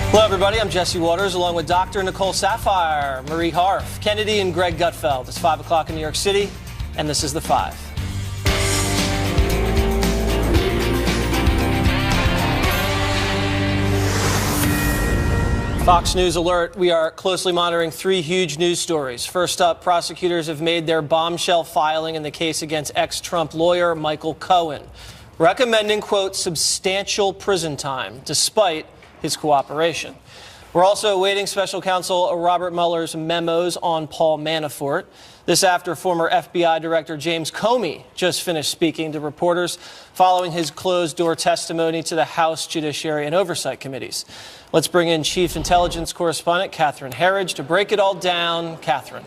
Hello, everybody. I'm Jesse Waters, along with Dr. Nicole Saphier, Marie Harf, Kennedy, and Greg Gutfeld. It's 5 o'clock in New York City, and this is The Five. Fox News alert. We are closely monitoring three huge news stories. First up, prosecutors have made their bombshell filing in the case against ex-Trump lawyer Michael Cohen, recommending, quote, substantial prison time, despite his cooperation. We're also awaiting special counsel Robert Mueller's memos on Paul Manafort. This after former FBI Director James Comey just finished speaking to reporters following his closed-door testimony to the House Judiciary and Oversight Committees. Let's bring in Chief Intelligence Correspondent Catherine Herridge to break it all down. Catherine.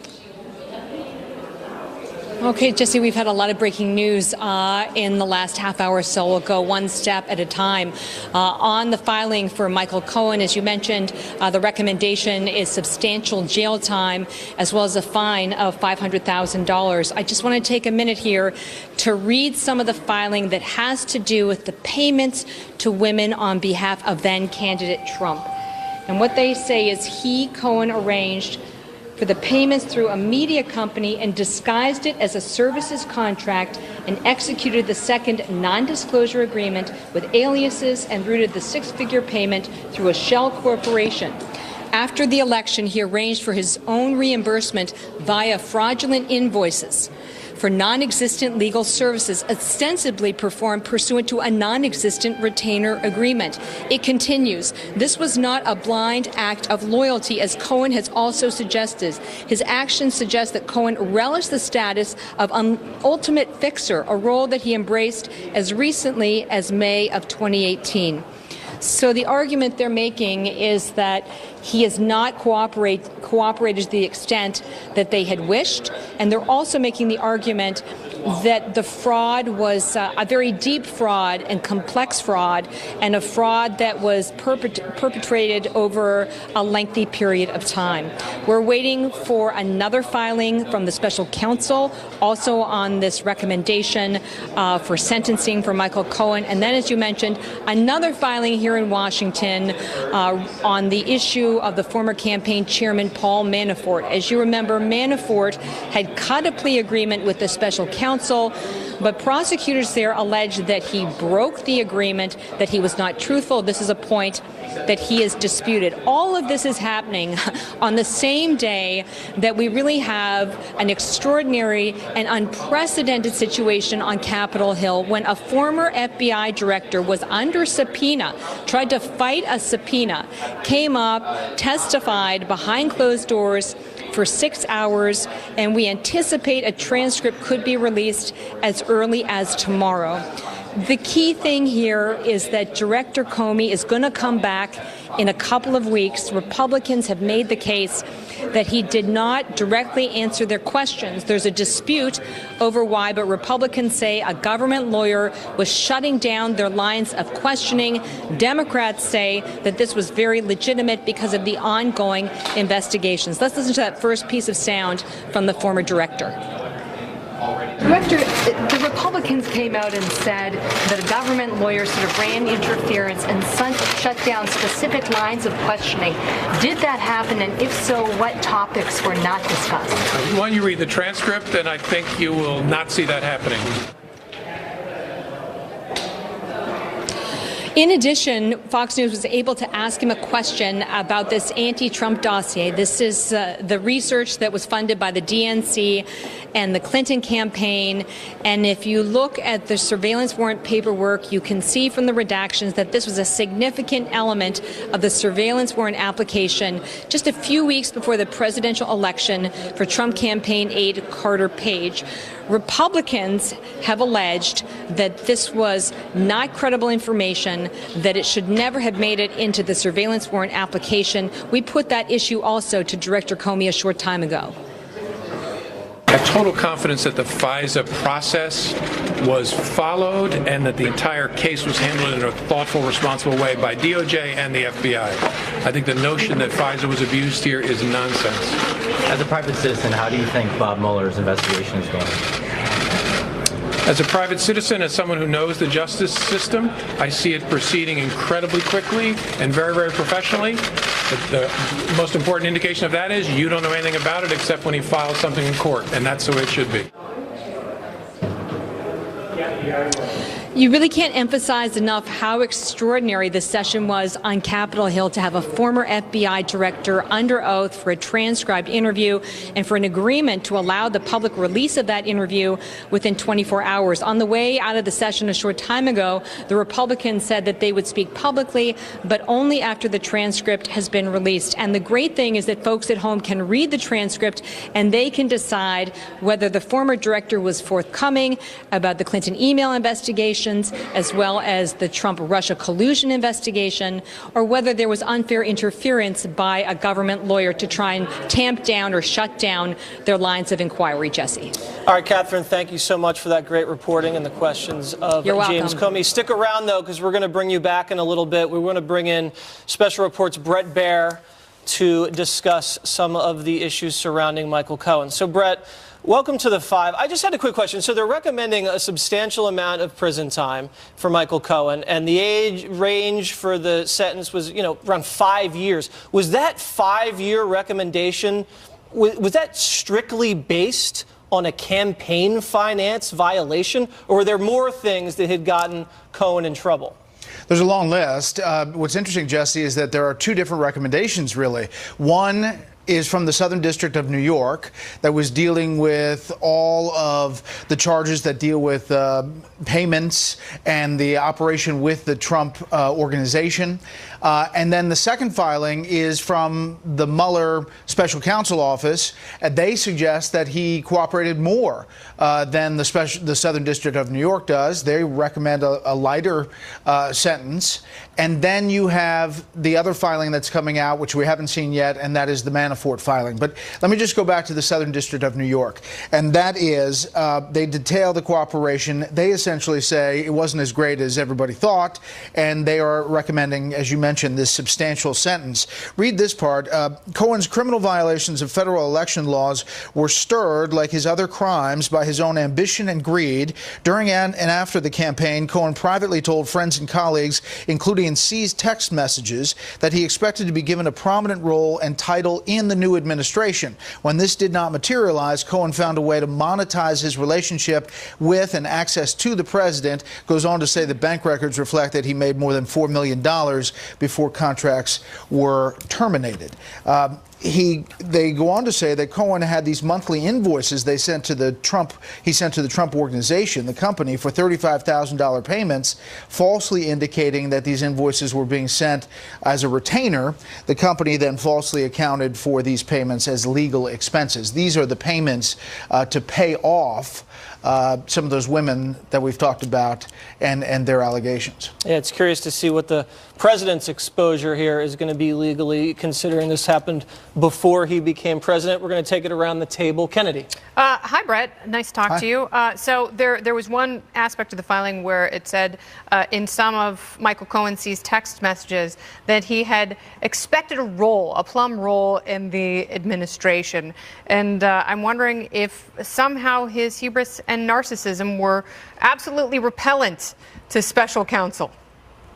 Okay, Jesse, we've had a lot of breaking news in the last half hour, so we'll go one step at a time. On the filing for Michael Cohen, as you mentioned, the recommendation is substantial jail time as well as a fine of $500,000. I just want to take a minute here to read some of the filing that has to do with the payments to women on behalf of then-candidate Trump. And what they say is he, Cohen, arranged for the payments through a media company and disguised it as a services contract and executed the second non-disclosure agreement with aliases and routed the six-figure payment through a shell corporation. After the election, he arranged for his own reimbursement via fraudulent invoices for non-existent legal services ostensibly performed pursuant to a non-existent retainer agreement. It continues. This was not a blind act of loyalty, as Cohen has also suggested. His actions suggest that Cohen relished the status of ultimate fixer, a role that he embraced as recently as May of 2018. So the argument they're making is that he has not cooperated to the extent that they had wished, and they're also making the argument that the fraud was a very deep fraud and complex fraud, and a fraud that was perpetrated over a lengthy period of time. We're waiting for another filing from the special counsel, also on this recommendation for sentencing for Michael Cohen, and then, as you mentioned, another filing here in Washington on the issue of the former campaign chairman Paul Manafort. As you remember, Manafort had cut a plea agreement with the special counsel, but prosecutors there alleged that he broke the agreement, that he was not truthful. This is a point that he has disputed. All of this is happening on the same day that we really have an extraordinary and unprecedented situation on Capitol Hill when a former FBI director was under subpoena, tried to fight a subpoena, came up, testified behind closed doors for 6 hours, and we anticipate a transcript could be released as early as tomorrow. The key thing here is that Director Comey is going to come back in a couple of weeks. Republicans have made the case that he did not directly answer their questions. There's a dispute over why, but Republicans say a government lawyer was shutting down their lines of questioning. Democrats say that this was very legitimate because of the ongoing investigations. Let's listen to that first piece of sound from the former director. Director, the Republicans came out and said that a government lawyer sort of ran interference and shut down specific lines of questioning. Did that happen? And if so, what topics were not discussed? Why don't you read the transcript, and I think you will not see that happening. In addition, Fox News was able to ask him a question about this anti-Trump dossier. This is the research that was funded by the DNC and the Clinton campaign. And if you look at the surveillance warrant paperwork, you can see from the redactions that this was a significant element of the surveillance warrant application just a few weeks before the presidential election for Trump campaign aide Carter Page. Republicans have alleged that this was not credible information, that it should never have made it into the surveillance warrant application. We put that issue also to Director Comey a short time ago. I have total confidence that the FISA process was followed and that the entire case was handled in a thoughtful, responsible way by DOJ and the FBI. I think the notion that FISA was abused here is nonsense. As a private citizen, how do you think Bob Mueller's investigation is going? As a private citizen, as someone who knows the justice system, I see it proceeding incredibly quickly and very, very professionally. The most important indication of that is you don't know anything about it except when he files something in court, and that's the way it should be. You really can't emphasize enough how extraordinary this session was on Capitol Hill to have a former FBI director under oath for a transcribed interview and for an agreement to allow the public release of that interview within 24 hours. On the way out of the session a short time ago, the Republicans said that they would speak publicly, but only after the transcript has been released. And the great thing is that folks at home can read the transcript and they can decide whether the former director was forthcoming about the Clinton email investigation, as well as the Trump-Russia collusion investigation, or whether there was unfair interference by a government lawyer to try and tamp down or shut down their lines of inquiry. Jesse. All right, Catherine, thank you so much for that great reporting and the questions of James Comey. Stick around, though, because we're going to bring you back in a little bit. We're going to bring in Special Report's Brett Baer to discuss some of the issues surrounding Michael Cohen. So, Brett, welcome to the Five. I just had a quick question. So they're recommending a substantial amount of prison time for Michael Cohen, and the age range for the sentence was, around 5 years. Was that 5-year recommendation, was that strictly based on a campaign finance violation, or were there more things that had gotten Cohen in trouble? There's a long list. What's interesting, Jesse, is that there are two different recommendations, really. One is from the Southern District of New York that was dealing with all of the charges that deal with payments and the operation with the Trump organization. And then the second filing is from the Mueller Special Counsel Office. They suggest that he cooperated more than the Southern District of New York does. They recommend a lighter sentence. And then you have the other filing that's coming out, which we haven't seen yet, and that is the Manafort filing. But let me just go back to the Southern District of New York. And that is, they detail the cooperation. They essentially say it wasn't as great as everybody thought, and they are recommending, as you mentioned, this substantial sentence. Read this part. Cohen's criminal violations of federal election laws were stirred, like his other crimes, by his own ambition and greed. During and after the campaign, Cohen privately told friends and colleagues, including in seized text messages, that he expected to be given a prominent role and title in the new administration. When this did not materialize, Cohen found a way to monetize his relationship with and access to the president. Goes on to say that bank records reflect that he made more than $4 million before contracts were terminated. They go on to say that Cohen had these monthly invoices he sent to the Trump organization, the company, for $35,000 payments, falsely indicating that these invoices were being sent as a retainer. The company then falsely accounted for these payments as legal expenses. These are the payments to pay off some of those women that we've talked about and their allegations. Yeah, it's curious to see what the president's exposure here is going to be legally, considering this happened before he became president. We're going to take it around the table. Kennedy. Hi, Brett. Nice to talk to you. So there was one aspect of the filing where it said in some of Michael Cohen's text messages that he had expected a plum role in the administration. And I'm wondering if somehow his hubris and narcissism were absolutely repellent to special counsel.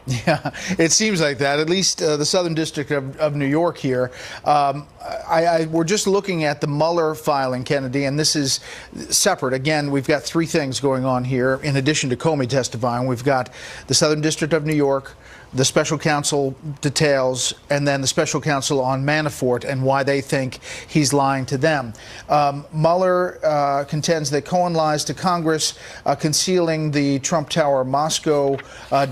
Yeah, it seems like that, at least the Southern District of New York here. We're just looking at the Mueller filing, Kennedy, and this is separate. Again, we've got three things going on here. In addition to Comey testifying, we've got the Southern District of New York, the special counsel details, and then the special counsel on Manafort and why they think he's lying to them. Mueller contends that Cohen lies to Congress, concealing the Trump Tower Moscow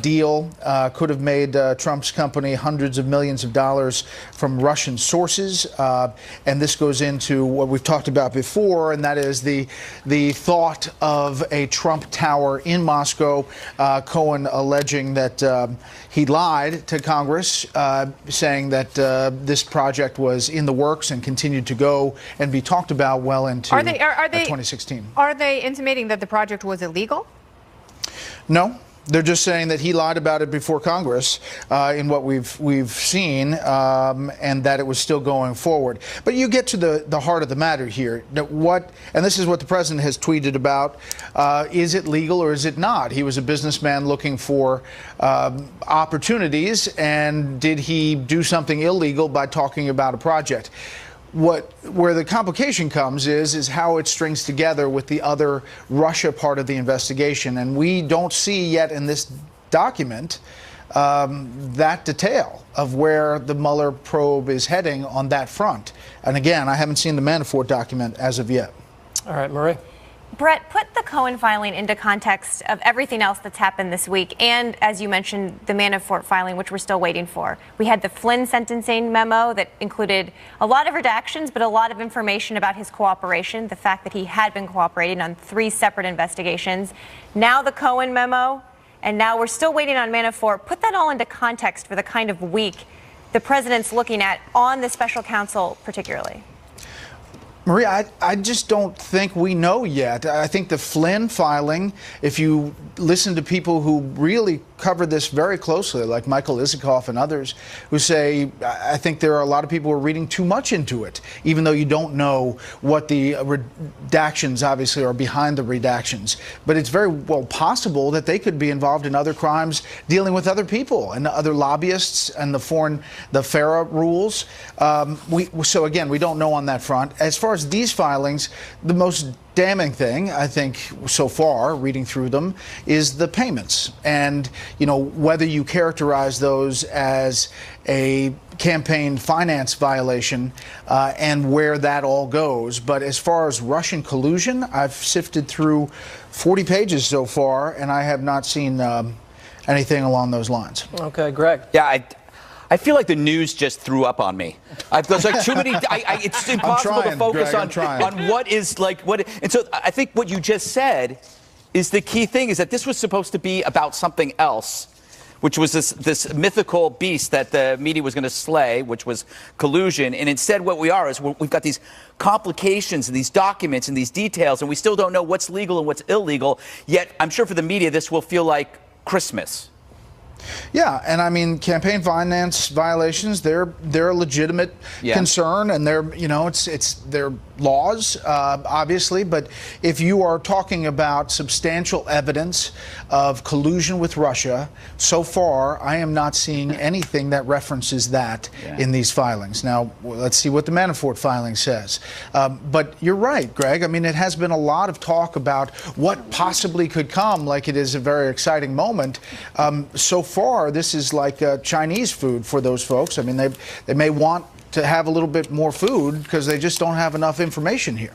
deal, could have made Trump's company hundreds of millions of dollars from Russian sources. And this goes into what we've talked about before, and that is the thought of a Trump Tower in Moscow. Cohen alleging that he lied to Congress, saying that this project was in the works and continued to go and be talked about well into 2016. Are they intimating that the project was illegal? No. They're just saying that he lied about it before Congress in what we've seen, and that it was still going forward. But you get to the heart of the matter here. And this is what the president has tweeted about. Is it legal or is it not? He was a businessman looking for opportunities, and did he do something illegal by talking about a project? Where the complication comes is how it strings together with the other Russia part of the investigation. And we don't see yet in this document that detail of where the Mueller probe is heading on that front. And again, I haven't seen the Manafort document as of yet. All right, Marie. Brett, put the Cohen filing into context of everything else that's happened this week, and, as you mentioned, the Manafort filing, which we're still waiting for. We had the Flynn sentencing memo that included a lot of redactions, but a lot of information about his cooperation, the fact that he had been cooperating on 3 separate investigations. Now the Cohen memo, and now we're still waiting on Manafort. Put that all into context for the kind of week the president's looking at on the special counsel particularly. Maria, I just don't think we know yet. I think the Flynn filing, if you listen to people who really cover this very closely, like Michael Isikoff and others, who say, I think there are a lot of people who are reading too much into it, even though you don't know what the redactions obviously are behind the redactions. But it's very well possible that they could be involved in other crimes dealing with other people and other lobbyists and the FARA rules. So again, we don't know on that front. As far as these filings, the most damning thing, I think, so far, reading through them, is the payments. And, whether you characterize those as a campaign finance violation and where that all goes. But as far as Russian collusion, I've sifted through 40 pages so far, and I have not seen anything along those lines. Okay, Greg. Yeah, I feel like the news just threw up on me. There's like too many. It's impossible to focus Greg, on what is like what. And so I think what you just said is the key thing, is that this was supposed to be about something else, which was this mythical beast that the media was going to slay, which was collusion. And instead, what we are is we've got these complications and these documents and these details, and we still don't know what's legal and what's illegal. Yet, I'm sure for the media, this will feel like Christmas. Yeah, and I mean, campaign finance violations, they're a legitimate concern, and they're, it's their laws, obviously, but if you are talking about substantial evidence of collusion with Russia, so far, I am not seeing anything that references that in these filings. Now, let's see what the Manafort filing says. But you're right, Greg. I mean, it has been a lot of talk about what possibly could come, like it is a very exciting moment. So far, this is like Chinese food for those folks. I mean, they may want to have a little bit more food because they just don't have enough information here.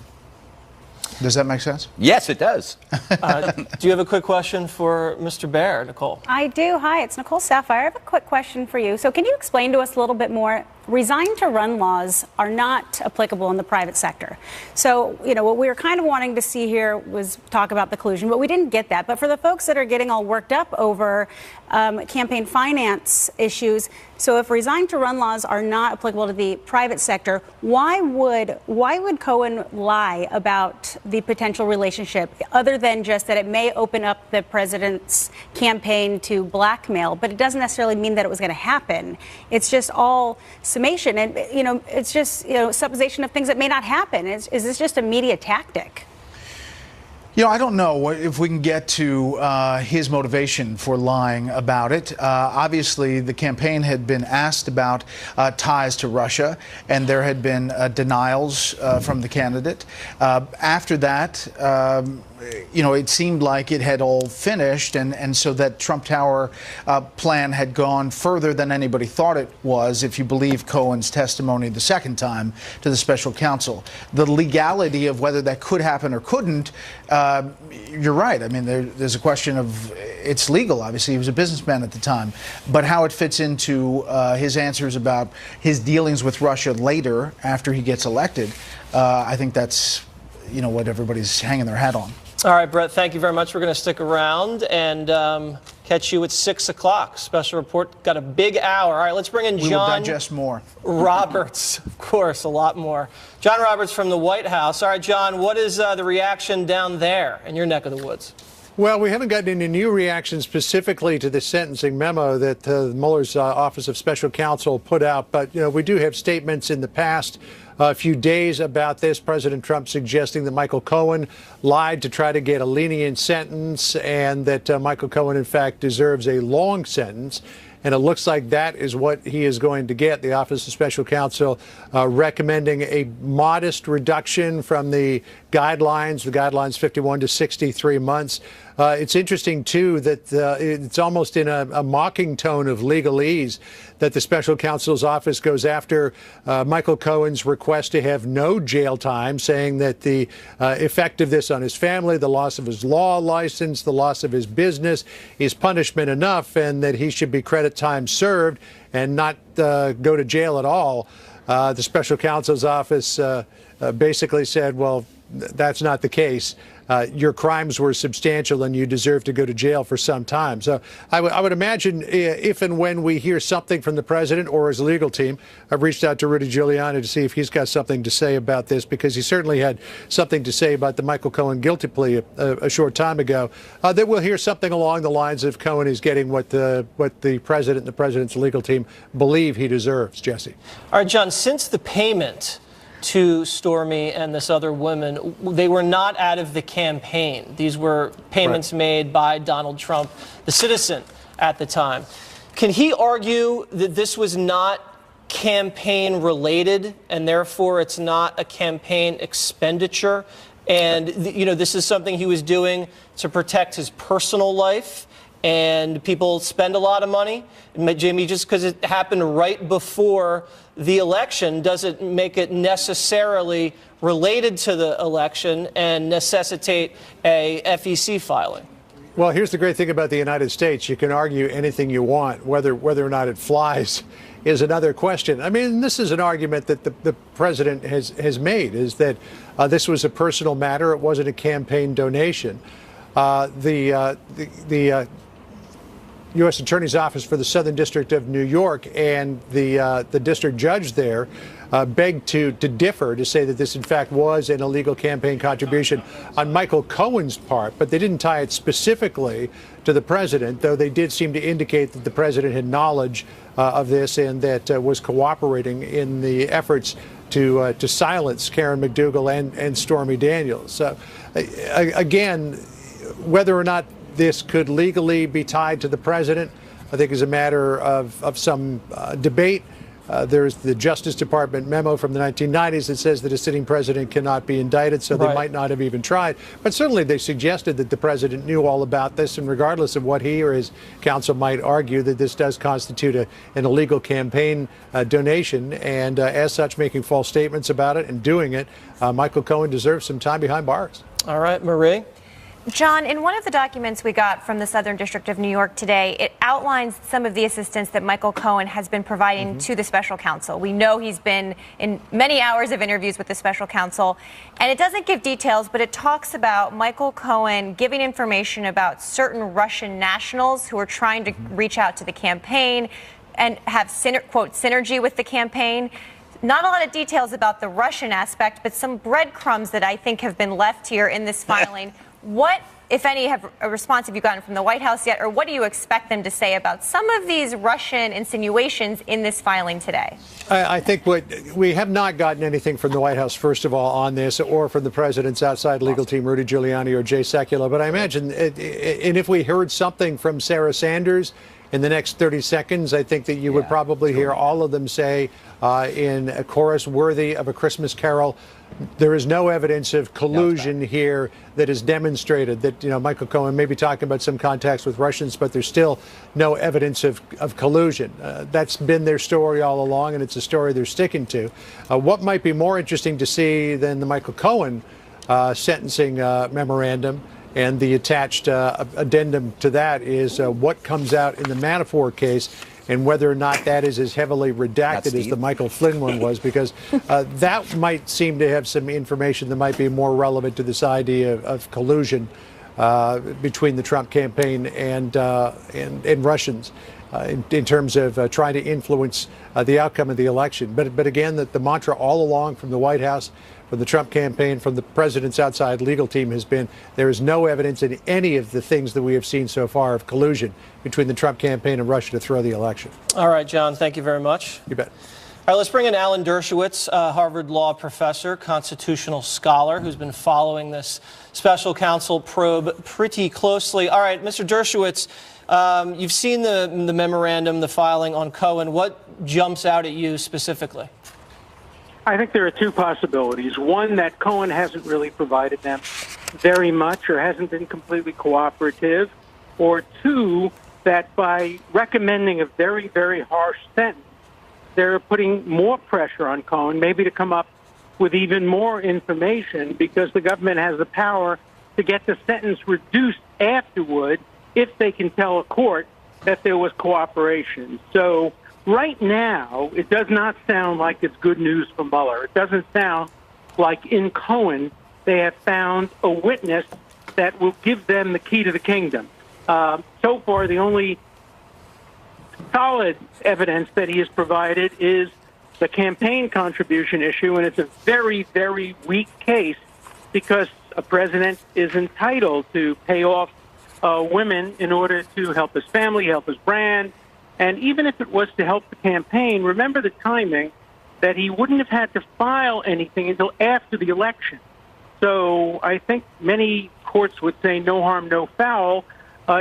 Does that make sense? Yes, it does. Do you have a quick question for Mr. Baer, Nicole? I do. Hi, it's Nicole Sapphire. I have a quick question for you. So can you explain to us a little bit more? Resign to run laws are not applicable in the private sector. So, what we were kind of wanting to see here was talk about the collusion, but we didn't get that. But for the folks that are getting all worked up over campaign finance issues, so if resign to run laws are not applicable to the private sector, why would Cohen lie about the potential relationship, other than just that it may open up the president's campaign to blackmail, but it doesn't necessarily mean that it was going to happen. It's just all summation, and it's just supposition of things that may not happen. Is this just a media tactic? I don't know if we can get to his motivation for lying about it. Obviously, the campaign had been asked about ties to Russia, and there had been denials from the candidate. After that, it seemed like it had all finished, and so that Trump Tower plan had gone further than anybody thought it was, if you believe Cohen's testimony the second time to the special counsel. The legality of whether that could happen or couldn't, you're right. I mean, there's a question of it's legal. Obviously, he was a businessman at the time. But how it fits into his answers about his dealings with Russia later, after he gets elected, I think that's, what everybody's hanging their hat on. All right, Brett, thank you very much. We're going to stick around and catch you at 6 o'clock. Special report. Got a big hour. All right, let's bring in John. We will digest more. Roberts, of course, a lot more. John Roberts from the White House. All right, John, what is the reaction down there in your neck of the woods? Well, we haven't gotten any new reactions specifically to the sentencing memo that Mueller's Office of Special Counsel put out. But, we do have statements in the past few days about this. President Trump suggesting that Michael Cohen lied to try to get a lenient sentence and that Michael Cohen, in fact, deserves a long sentence. And it looks like that is what he is going to get. The Office of Special Counsel recommending a modest reduction from the guidelines 51 to 63 months. It's interesting, too, that it's almost in a mocking tone of legalese that the special counsel's office goes after Michael Cohen's request to have no jail time, saying that the effect of this on his family, the loss of his law license, the loss of his business is punishment enough, and that he should be credit time served and not go to jail at all. The special counsel's office basically said, well, that's not the case. Your crimes were substantial and you deserve to go to jail for some time. So I would imagine if and when we hear something from the president or his legal team, I've reached out to Rudy Giuliani to see if he's got something to say about this, because he certainly had something to say about the Michael Cohen guilty plea a short time ago, that we'll hear something along the lines of Cohen is getting what the president and the president's legal team believe he deserves. Jesse. All right, John, since the payment to Stormy and this other woman, they were not out of the campaign. These were payments made by Donald Trump, the citizen at the time. Can he argue that this was not campaign related and therefore it's not a campaign expenditure? And, this is something he was doing to protect his personal life, and people spend a lot of money. Jamie, just because it happened right before the election doesn't make it necessarily related to the election and necessitate a FEC filing. Well, here's the great thing about the United States. You can argue anything you want. Whether or not it flies is another question. I mean, this is an argument that the president has made, is that this was a personal matter. It wasn't a campaign donation. The U.S. Attorney's Office for the Southern District of New York and the district judge there begged to differ, to say that this, in fact, was an illegal campaign contribution on Michael Cohen's part, but they didn't tie it specifically to the president, though they did seem to indicate that the president had knowledge of this and that was cooperating in the efforts to silence Karen McDougal and Stormy Daniels. So, again, whether or not this could legally be tied to the president, I think, is a matter of some debate. There's the Justice Department memo from the 1990s that says that a sitting president cannot be indicted, so they might not have even tried. But certainly they suggested that the president knew all about this, and regardless of what he or his counsel might argue, that this does constitute an illegal campaign donation, and as such, making false statements about it and doing it, Michael Cohen deserves some time behind bars. All right, Marie. John, in one of the documents we got from the Southern District of New York today, it outlines some of the assistance that Michael Cohen has been providing to the special counsel. We know he's been in many hours of interviews with the special counsel, and it doesn't give details, but it talks about Michael Cohen giving information about certain Russian nationals who are trying to reach out to the campaign and have, quote, synergy with the campaign. Not a lot of details about the Russian aspect, but some breadcrumbs that I think have been left here in this filing. What, if any, response have you gotten from the White House yet, or what do you expect them to say about some of these Russian insinuations in this filing today? I think we have not gotten anything from the White House, first of all, on this, or from the president's outside legal team, Rudy Giuliani or Jay Sekulow. But I imagine, and if we heard something from Sarah Sanders in the next 30 seconds, I think that you would probably hear all of them say in a chorus worthy of A Christmas Carol, there is no evidence of collusion here that is demonstrated. That, Michael Cohen may be talking about some contacts with Russians, but there's still no evidence of collusion. That's been their story all along, and it's a story they're sticking to. What might be more interesting to see than the Michael Cohen sentencing memorandum and the attached addendum to that is what comes out in the Manafort case, and whether or not that is as heavily redacted as the Michael Flynn one was, because that might seem to have some information that might be more relevant to this idea of collusion between the Trump campaign and Russians in terms of trying to influence the outcome of the election. But again, the mantra all along from the White House, from the Trump campaign, from the president's outside legal team has been there is no evidence in any of the things that we have seen so far of collusion between the Trump campaign and Russia to throw the election. All right, John, thank you very much. You bet. All right, let's bring in Alan Dershowitz, Harvard Law professor, constitutional scholar, who's been following this special counsel probe pretty closely. All right, Mr. Dershowitz, you've seen the memorandum, the filing on Cohen. What jumps out at you specifically? I think there are two possibilities. One, that Cohen hasn't really provided them very much or hasn't been completely cooperative. Or two, that by recommending a very, very harsh sentence, they're putting more pressure on Cohen, maybe to come up with even more information, because the government has the power to get the sentence reduced afterward if they can tell a court that there was cooperation. So right now, it does not sound like it's good news for Mueller. It doesn't sound like in Cohen they have found a witness that will give them the key to the kingdom. So far, the only solid evidence that he has provided is the campaign contribution issue, and it's a very, very weak case because a president is entitled to pay off women in order to help his family, help his brand. And even if it was to help the campaign, remember the timing, that he wouldn't have had to file anything until after the election. So I think many courts would say no harm, no foul.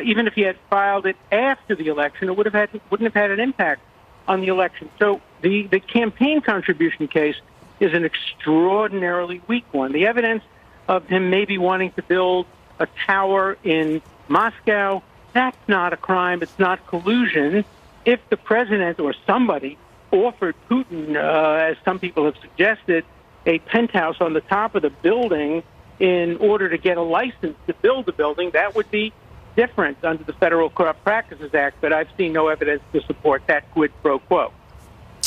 Even if he had filed it after the election, it wouldn't have had an impact on the election. So the campaign contribution case is an extraordinarily weak one. The evidence of him maybe wanting to build a tower in Moscow, that's not a crime. It's not collusion. If the president or somebody offered Putin, as some people have suggested, a penthouse on the top of the building in order to get a license to build the building, that would be different under the Federal Corrupt Practices Act, but I've seen no evidence to support that quid pro quo.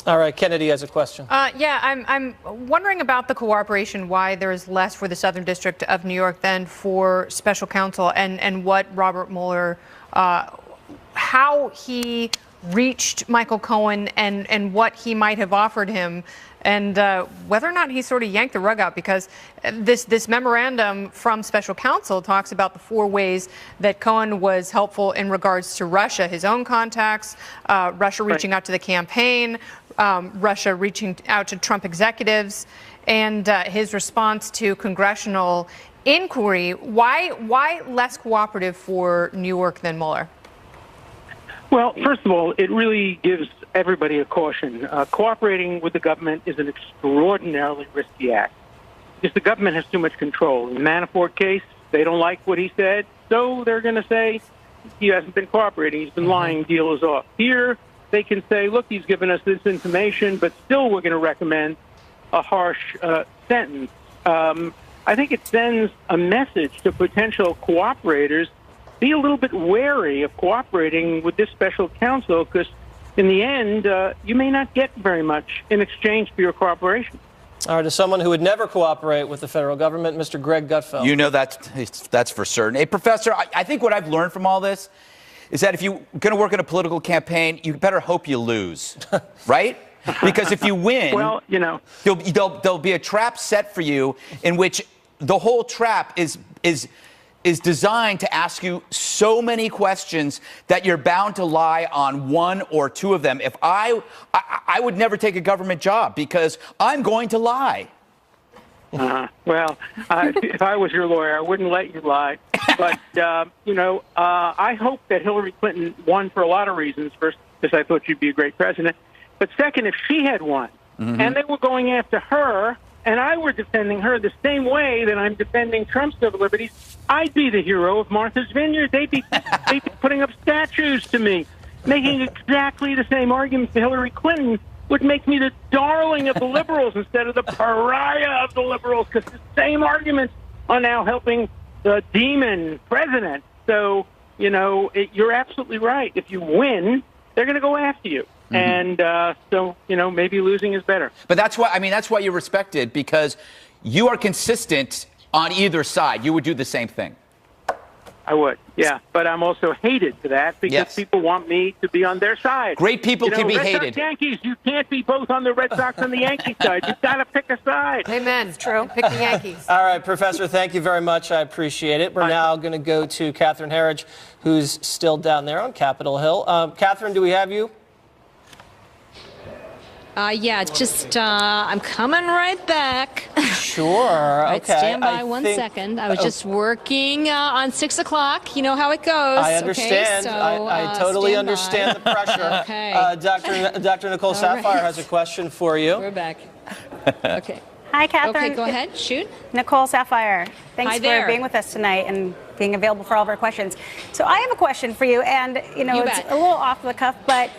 All right, Kennedy has a question. I'm wondering about the cooperation, why there is less for the Southern District of New York than for special counsel, and what Robert Mueller, how he reached Michael Cohen and what he might have offered him, and whether or not he sort of yanked the rug out, because this memorandum from special counsel talks about the 4 ways that Cohen was helpful in regards to Russia, his own contacts, Russia reaching out to the campaign, Russia reaching out to Trump executives, and his response to congressional inquiry. Why less cooperative for New York than Mueller? Well, first of all, it really gives everybody a caution. Cooperating with the government is an extraordinarily risky act because the government has too much control. In the Manafort case, they don't like what he said, so they're going to say he hasn't been cooperating, he's been lying, deal is off. Here, they can say, look, he's given us this information, but still we're going to recommend a harsh sentence. I think it sends a message to potential cooperators. Be a little bit wary of cooperating with this special counsel, because in the end, you may not get very much in exchange for your cooperation. All right, as someone who would never cooperate with the federal government, Mr. Greg Gutfeld. You know that's for certain. Hey, Professor, I think what I've learned from all this is that if you're going to work in a political campaign, you better hope you lose, right? Because if you win, well, you know, there'll be a trap set for you in which the whole trap is designed to ask you so many questions that you're bound to lie on 1 or 2 of them. If I would never take a government job because I'm going to lie. Well, if I was your lawyer, I wouldn't let you lie. But, I hope that Hillary Clinton won for a lot of reasons. First, because I thought she'd be a great president. But second, if she had won and they were going after her and I were defending her the same way that I'm defending Trump's civil liberties, I'd be the hero of Martha's Vineyard. They'd be putting up statues to me, making exactly the same arguments to Hillary Clinton would make me the darling of the liberals instead of the pariah of the liberals, because the same arguments are now helping the demon president. So, you're absolutely right. If you win, they're going to go after you. And so, maybe losing is better. But that's why you're respected, because you are consistent on either side. You would do the same thing. I would, yeah. But I'm also hated for that because people want me to be on their side. Great people can be Red hated. Sox, Yankees, you can't be both on the Red Sox and the Yankee side. You've got to pick a side. Amen. It's true. Pick the Yankees. All right, Professor, thank you very much. I appreciate it. We're now going to go to Catherine Herridge, who's still down there on Capitol Hill. Catherine, do we have you? Yeah, just I'm coming right back. Sure. Right, Okay. stand by one second. I was just working on 6 o'clock. You know how it goes. I understand. Okay, so, I totally understand the pressure. Okay. Dr. Nicole Saphier has a question for you. We're back. Okay. Hi, Catherine. Okay, go ahead. Shoot. Nicole Saphier. Thanks Hi for there. being with us tonight and being available for all of our questions. So I have a question for you, and You it's bet. a little off the cuff, but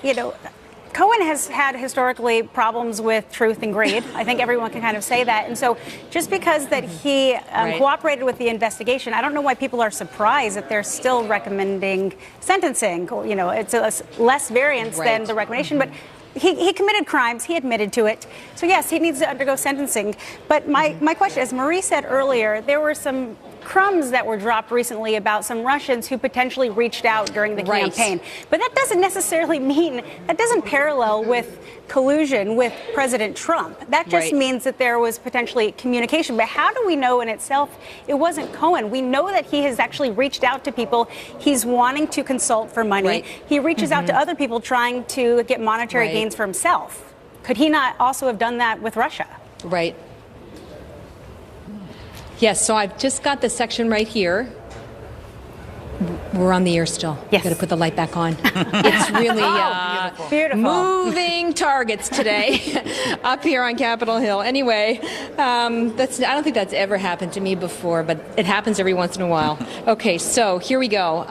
Cohen has had historically problems with truth and greed. I think everyone can kind of say that. And so just because that he cooperated with the investigation, I don't know why people are surprised that they're still recommending sentencing. It's a less variance than the recommendation, but he committed crimes. He admitted to it. So, yes, he needs to undergo sentencing. But my question, as Marie said earlier, there were some crumbs that were dropped recently about some Russians who potentially reached out during the campaign. But that doesn't necessarily mean, that doesn't parallel with collusion with President Trump. That just means that there was potentially communication. But how do we know in itself it wasn't Cohen? We know that he has actually reached out to people. He's wanting to consult for money. He reaches out to other people trying to get monetary gains for himself. Could he not also have done that with Russia? Right. Yes, so I've just got the section right here. We're on the air still. Yes. Got to put the light back on. It's really beautiful. Moving targets today up here on Capitol Hill. Anyway, I don't think that's ever happened to me before, but it happens every once in a while. Okay, so here we go.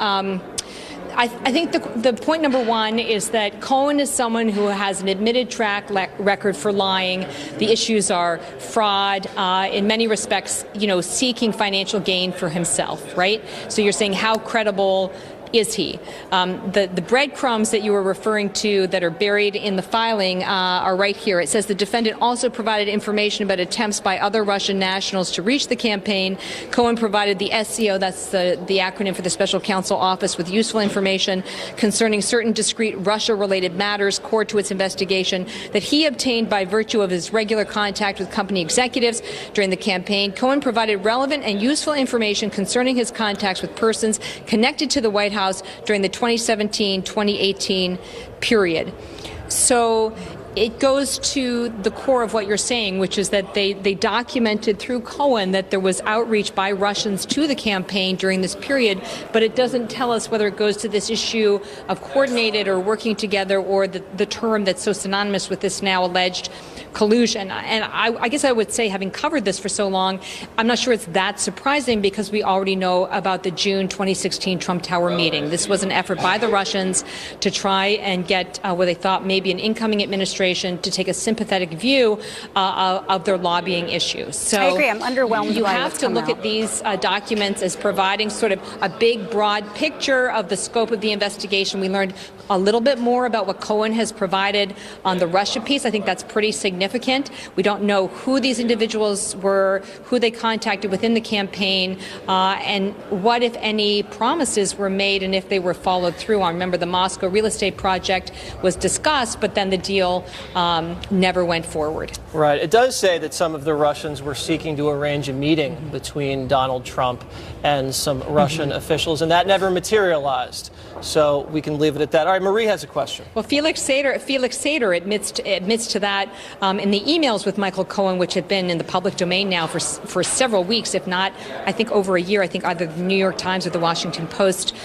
I think the point number one is that Cohen is someone who has an admitted track record for lying. The issues are fraud, in many respects, seeking financial gain for himself, right? So you're saying how credible is he? The breadcrumbs that you were referring to that are buried in the filing are right here. It says the defendant also provided information about attempts by other Russian nationals to reach the campaign. Cohen provided the SCO, that's the acronym for the Special Counsel Office, with useful information concerning certain discrete Russia-related matters core to its investigation that he obtained by virtue of his regular contact with company executives during the campaign. Cohen provided relevant and useful information concerning his contacts with persons connected to the White House during the 2017-2018 period. So it goes to the core of what you're saying, which is that they documented through Cohen that there was outreach by Russians to the campaign during this period, but it doesn't tell us whether it goes to this issue of coordinated or working together or the term that's so synonymous with this now alleged collusion. And I guess I would say, having covered this for so long, I'm not sure it's that surprising because we already know about the June 2016 Trump Tower meeting. This was an effort by the Russians to try and get what they thought maybe an incoming administration to take a sympathetic view of their lobbying issues. So I agree. I'm underwhelmed. You by have what's to come look out. at these documents as providing sort of a big, broad picture of the scope of the investigation. We learned a little bit more about what Cohen has provided on the Russia piece. I think that's pretty significant. We don't know who these individuals were, who they contacted within the campaign, and what, if any, promises were made and if they were followed through on. Remember, the Moscow real estate project was discussed, but then the deal never went forward. Right. It does say that some of the Russians were seeking to arrange a meeting between Donald Trump and some Russian officials, and that never materialized. So we can leave it at that. All right, Marie has a question. Well, Felix Sater admits to that in the emails with Michael Cohen, which have been in the public domain now for several weeks, if not, I think, over a year. I think either the New York Times or the Washington Post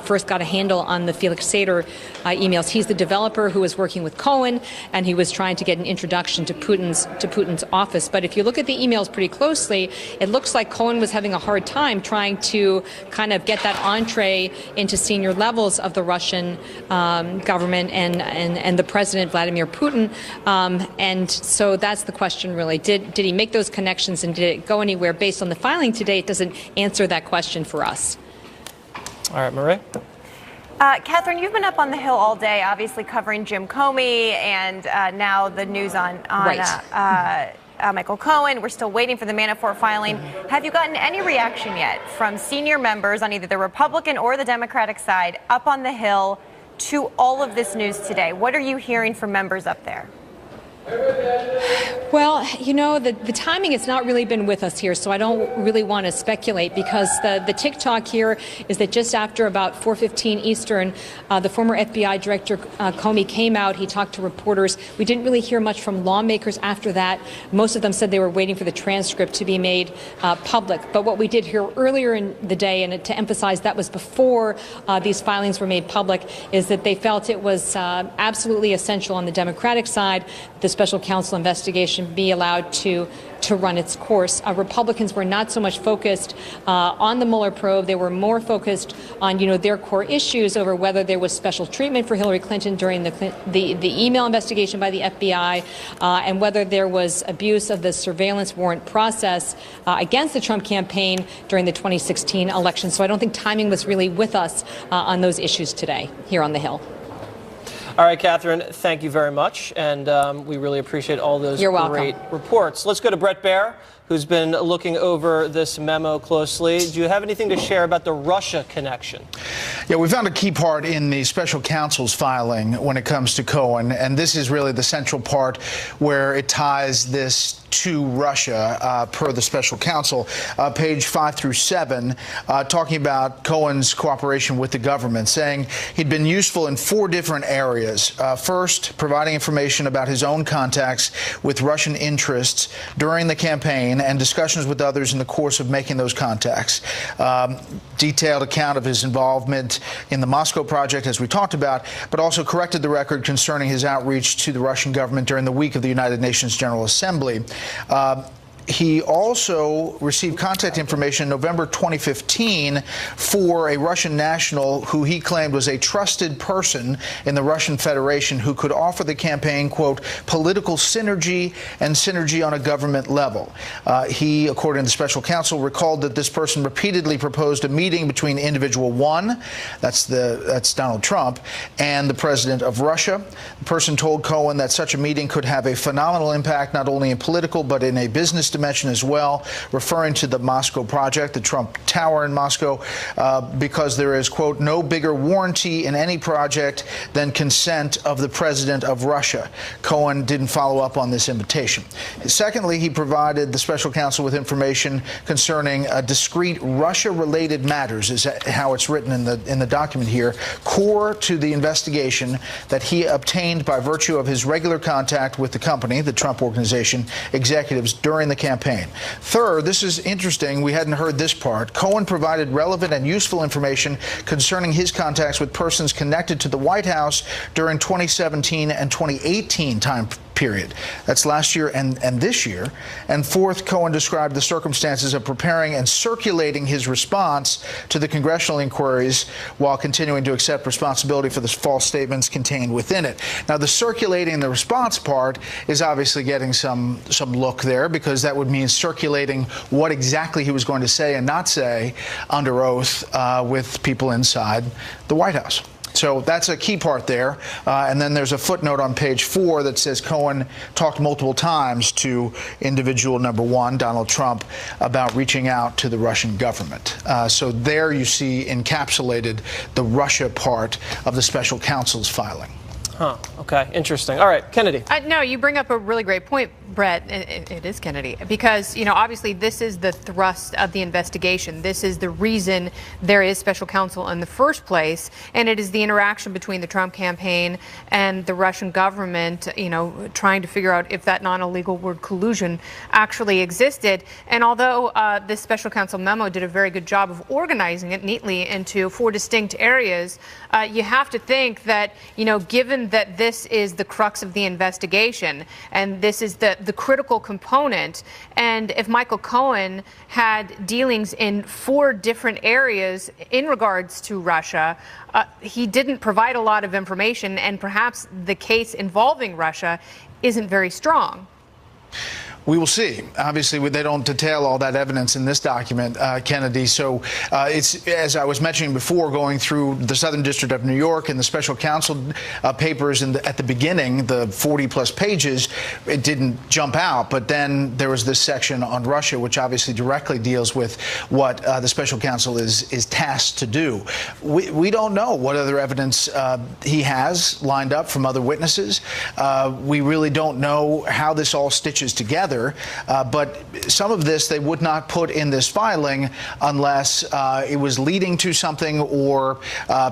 first got a handle on the Felix Sater emails. He's the developer who was working with Cohen, and he was trying to get an introduction to Putin's office. But if you look at the emails pretty closely, it looks like Cohen was having a hard time trying to kind of get that entree into senior levels of the Russian government and the president, Vladimir Putin. And so that's the question, really. Did he make those connections, and did it go anywhere? Based on the filing today, it doesn't answer that question for us. All right, Marie. Catherine, you've been up on the Hill all day, obviously covering Jim Comey and now the news on Michael Cohen. We're still waiting for the Manafort filing. Have you gotten any reaction yet from senior members on either the Republican or the Democratic side up on the Hill to all of this news today? What are you hearing from members up there? Well, you know, the timing has not really been with us here, so I don't really want to speculate, because the TikTok here is that just after about 4:15 Eastern, the former FBI Director Comey came out. He talked to reporters. We didn't really hear much from lawmakers after that. Most of them said they were waiting for the transcript to be made public. But what we did hear earlier in the day, and to emphasize that was before these filings were made public, is that they felt it was absolutely essential on the Democratic side the special counsel investigation be allowed to run its course. Republicans were not so much focused on the Mueller probe. They were more focused on, their core issues over whether there was special treatment for Hillary Clinton during the email investigation by the FBI, and whether there was abuse of the surveillance warrant process against the Trump campaign during the 2016 election. So I don't think timing was really with us on those issues today here on the Hill. All right, Catherine, thank you very much, and we really appreciate all those great reports. Let's go to Bret Baier, who's been looking over this memo closely. Do you have anything to share about the Russia connection? Yeah, we found a key part in the special counsel's filing when it comes to Cohen, and this is really the central part where it ties this to Russia, per the special counsel, page 5 through 7, talking about Cohen's cooperation with the government, saying he'd been useful in 4 different areas. First, providing information about his own contacts with Russian interests during the campaign and discussions with others in the course of making those contacts. Detailed account of his involvement in the Moscow project, as we talked about, but also corrected the record concerning his outreach to the Russian government during the week of the United Nations General Assembly. He also received contact information in November 2015 for a Russian national who he claimed was a trusted person in the Russian Federation who could offer the campaign, quote, political synergy and synergy on a government level. He, according to the special counsel, recalled that this person repeatedly proposed a meeting between individual 1, that's Donald Trump, and the president of Russia. The person told Cohen that such a meeting could have a phenomenal impact not only in political but in a business dimension as well, referring to the Moscow project, the Trump Tower in Moscow, because there is, quote, no bigger warranty in any project than consent of the president of Russia. Cohen didn't follow up on this invitation. Secondly, he provided the special counsel with information concerning discrete Russia-related matters, is how it's written in the document here, core to the investigation that he obtained by virtue of his regular contact with the company, the Trump Organization, executives during the campaign. Third, this is interesting, we hadn't heard this part, Cohen provided relevant and useful information concerning his contacts with persons connected to the White House during 2017 and 2018 time period. That's last year and this year. And fourth, Cohen described the circumstances of preparing and circulating his response to the congressional inquiries while continuing to accept responsibility for the false statements contained within it. Now, the circulating the response part is obviously getting some look there, because that would mean circulating what exactly he was going to say and not say under oath with people inside the White House. So that's a key part there. And then there's a footnote on page 4 that says Cohen talked multiple times to individual number 1, Donald Trump, about reaching out to the Russian government. So there you see encapsulated the Russia part of the special counsel's filing. Huh. Okay. Interesting. All right. Kennedy. No, you bring up a really great point, Brett. It is Kennedy, because, obviously this is the thrust of the investigation. This is the reason there is special counsel in the first place. And it is the interaction between the Trump campaign and the Russian government, trying to figure out if that non-illegal word collusion actually existed. And although this special counsel memo did a very good job of organizing it neatly into 4 distinct areas, you have to think that, given that this is the crux of the investigation and this is the critical component, and if Michael Cohen had dealings in 4 different areas in regards to Russia, he didn't provide a lot of information, and perhaps the case involving Russia isn't very strong. We will see. Obviously, they don't detail all that evidence in this document, Kennedy. So it's, as I was mentioning before, going through the Southern District of New York and the special counsel papers at the beginning, the 40-plus pages, it didn't jump out. But then there was this section on Russia, which obviously directly deals with what the special counsel is tasked to do. We don't know what other evidence he has lined up from other witnesses. We really don't know how this all stitches together. But some of this they would not put in this filing unless it was leading to something, or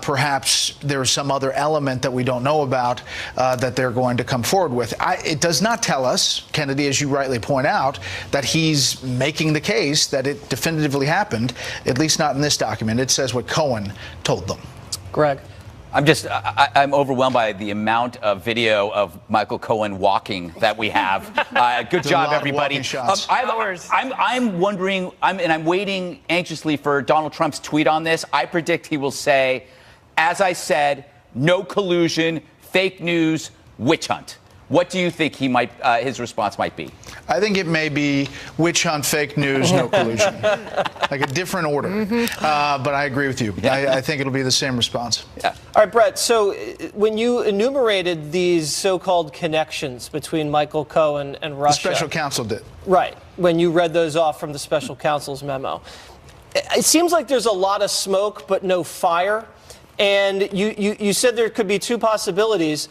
perhaps there's some other element that we don't know about that they're going to come forward with. It does not tell us, Kennedy, as you rightly point out, that he's making the case that it definitively happened, at least not in this document. It says what Cohen told them. Greg. I'm overwhelmed by the amount of video of Michael Cohen walking that we have. Good job, everybody. I'm wondering, and I'm waiting anxiously for Donald Trump's tweet on this. I predict he will say, as I said, no collusion, fake news, witch hunt. What do you think his response might be? I think it may be witch hunt, fake news, no collusion. Like a different order. But I agree with you. I think it'll be the same response. Yeah. All right, Brett, so when you enumerated these so-called connections between Michael Cohen and Russia. The special counsel did. Right, when you read those off from the special counsel's memo. It seems like there's a lot of smoke but no fire. And you said there could be two possibilities.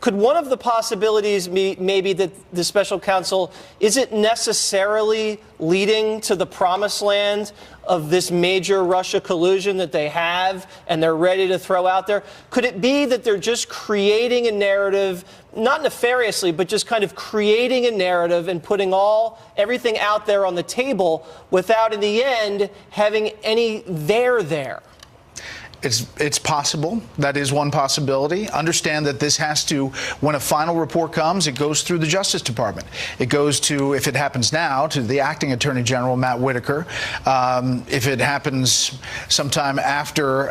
Could one of the possibilities be maybe that the special counsel isn't necessarily leading to the promised land of this major Russia collusion that they have and they're ready to throw out there? Could it be that they're just creating a narrative, not nefariously, but just kind of creating a narrative and putting everything out there on the table without, in the end, having any there? It's possible. That is one possibility. Understand that this has to, when a final report comes, it goes through the Justice Department. It goes to, if it happens now, to the acting Attorney General, Matt Whitaker. If it happens sometime after,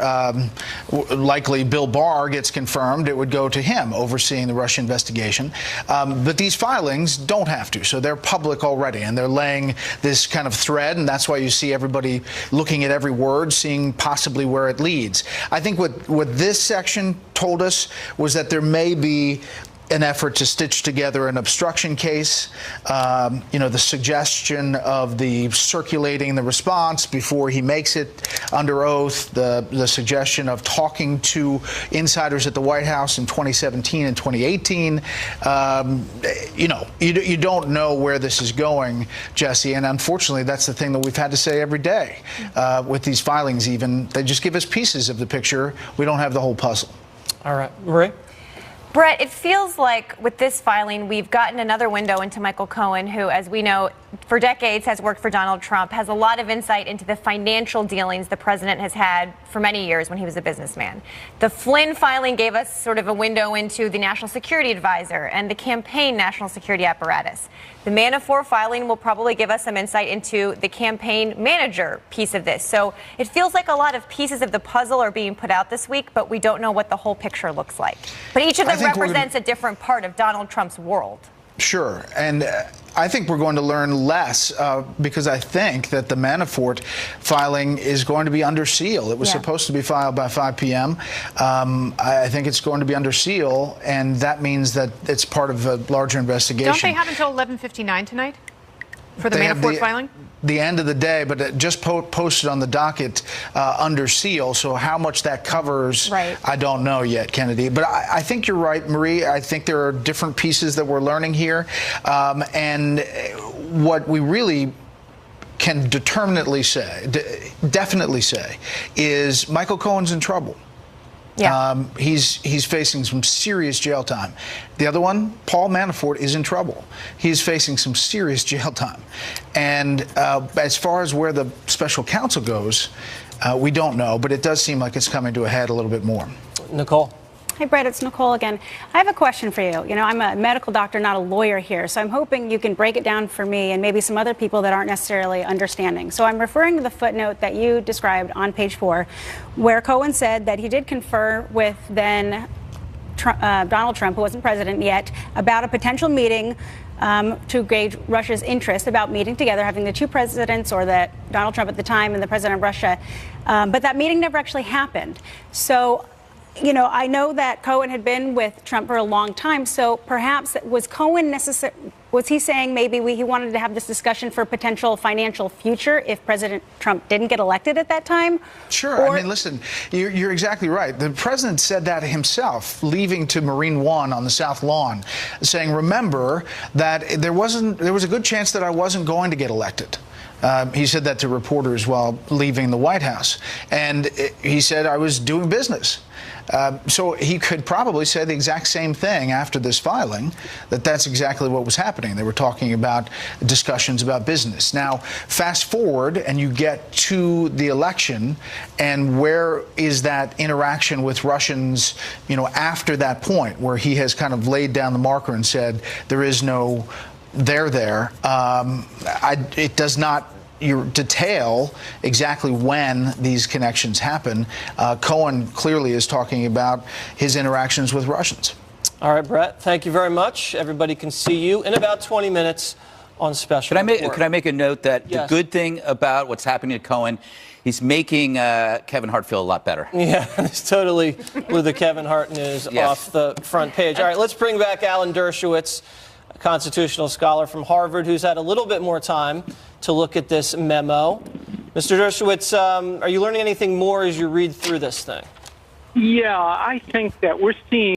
likely Bill Barr gets confirmed, it would go to him overseeing the Russia investigation. But these filings don't have to. So they're public already, and they're laying this kind of thread, and that's why you see everybody looking at every word, seeing possibly where it leads. I think what this section told us was that there may be an effort to stitch together an obstruction case, the suggestion of the circulating the response before he makes it under oath, the suggestion of talking to insiders at the White House in 2017 and 2018. You don't know where this is going, Jesse, and unfortunately that's the thing that we've had to say every day with these filings. Even they just give us pieces of the picture. We don't have the whole puzzle. All right, Marie? Brett, it feels like with this filing, we've gotten another window into Michael Cohen, who, as we know, for decades has worked for Donald Trump, has a lot of insight into the financial dealings the president has had for many years when he was a businessman. The Flynn filing gave us sort of a window into the National Security Advisor and the campaign national security apparatus. The Manafort filing will probably give us some insight into the campaign manager piece of this. So it feels like a lot of pieces of the puzzle are being put out this week, but we don't know what the whole picture looks like. But each of them represents a different part of Donald Trump's world. Sure. And I think we're going to learn less because I think that the Manafort filing is going to be under seal. It was supposed to be filed by 5 p.m. I think it's going to be under seal, and that means that it's part of a larger investigation. Don't they have until 11:59 tonight for the Manafort filing? The end of the day, but it just posted on the docket under seal. So how much that covers, I don't know yet, Kennedy. But I think you're right, Marie. I think there are different pieces that we're learning here. And what we really can definitely say, is Michael Cohen's in trouble. Yeah. He's facing some serious jail time. The other one, Paul Manafort, is in trouble. He's facing some serious jail time. And as far as where the special counsel goes, we don't know, but it does seem like it's coming to a head a little bit more. Nicole. Hi, Brett. It's Nicole again. I have a question for you. You know, I'm a medical doctor, not a lawyer here, so I'm hoping you can break it down for me and maybe some other people that aren't necessarily understanding. So I'm referring to the footnote that you described on page 4, where Cohen said that he did confer with then Donald Trump, who wasn't president yet, about a potential meeting to gauge Russia's interest about meeting together, having the two presidents, or that Donald Trump at the time and the president of Russia. But that meeting never actually happened. So, I know that Cohen had been with Trump for a long time. So perhaps was Cohen was he saying maybe he wanted to have this discussion for potential financial future if President Trump didn't get elected at that time? Sure. I mean, listen, you're exactly right. The president said that himself, leaving to Marine One on the South Lawn, saying, remember that there was a good chance that I wasn't going to get elected. He said that to reporters while leaving the White House. And he said, I was doing business. So he could probably say the exact same thing after this filing, that's exactly what was happening. They were talking about discussions about business. Now, fast forward and you get to the election, and where is that interaction with Russians, after that point where he has kind of laid down the marker and said there is no there. It does not detail exactly when these connections happen. Cohen clearly is talking about his interactions with Russians. All right, Brett, thank you very much. Everybody can see you in about 20 minutes on Special Report. Could I make a note that Yes. The good thing about what's happening to Cohen, he's making Kevin Hart feel a lot better. Yeah, it's totally blew the Kevin Hart news off the front page. All right, let's bring back Alan Dershowitz, a constitutional scholar from Harvard, who's had a little bit more time to look at this memo. Mr. Dershowitz, are you learning anything more as you read through this thing? Yeah, I think that we're seeing